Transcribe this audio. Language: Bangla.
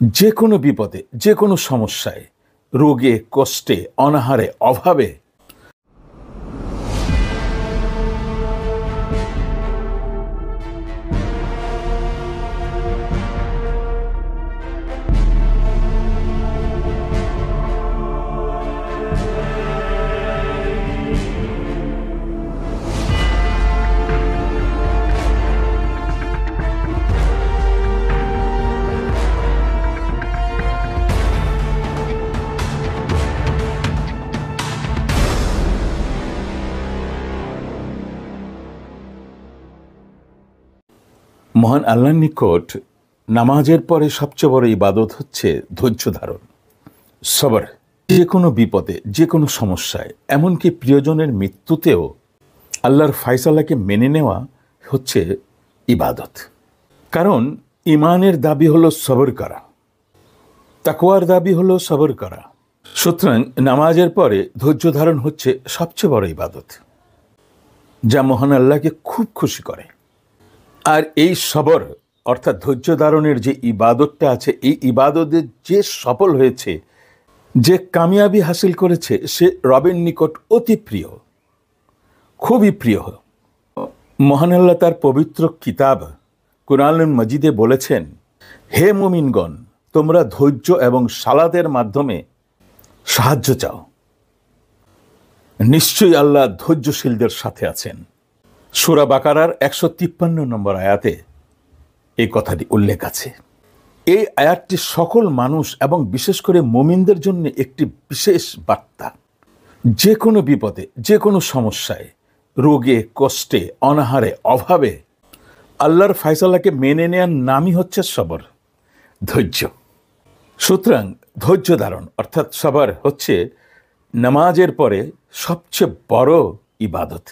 যে কোনো বিপদে, যে কোনো সমস্যায়, রোগে, কষ্টে, অনাহারে, অভাবে মহান আল্লাহর নিকট নামাজের পরে সবচেয়ে বড় ইবাদত হচ্ছে ধৈর্য ধারণ, সবর। যে কোনো বিপদে, যে কোনো সমস্যায়, এমনকি প্রিয়জনের মৃত্যুতেও আল্লাহর ফায়সালাকে মেনে নেওয়া হচ্ছে ইবাদত। কারণ ইমানের দাবি হলো সবর করা, তাকওয়ার দাবি হলো সবর করা। সুতরাং নামাজের পরে ধৈর্য ধারণ হচ্ছে সবচেয়ে বড় ইবাদত, যা মহান আল্লাহকে খুব খুশি করে। আর এই সবর অর্থাৎ ধৈর্য ধারণের যে ইবাদতটা আছে, এই ইবাদতে যে সফল হয়েছে, যে কামিয়াবি হাসিল করেছে, সে রবের নিকট অতি প্রিয়, খুবই প্রিয়। মহান আল্লাহ তার পবিত্র কিতাব কুরআনুল মজিদে বলেছেন, হে মুমিনগণ, তোমরা ধৈর্য এবং সালাতের মাধ্যমে সাহায্য চাও, নিশ্চয়ই আল্লাহ ধৈর্যশীলদের সাথে আছেন। সূরা বাকারার 153 নম্বর আয়াতে এই কথাটি উল্লেখ আছে। এই আয়াতটি সকল মানুষ এবং বিশেষ করে মুমিনদের জন্য একটি বিশেষ বার্তা। যে কোনো বিপদে, যে কোনো সমস্যায়, রোগে, কষ্টে, অনাহারে, অভাবে আল্লাহর ফায়সালাকে মেনে নেওয়ার নামই হচ্ছে সবর, ধৈর্য। সুতরাং ধৈর্য ধারণ অর্থাৎ সবর হচ্ছে নামাজের পরে সবচেয়ে বড় ইবাদত।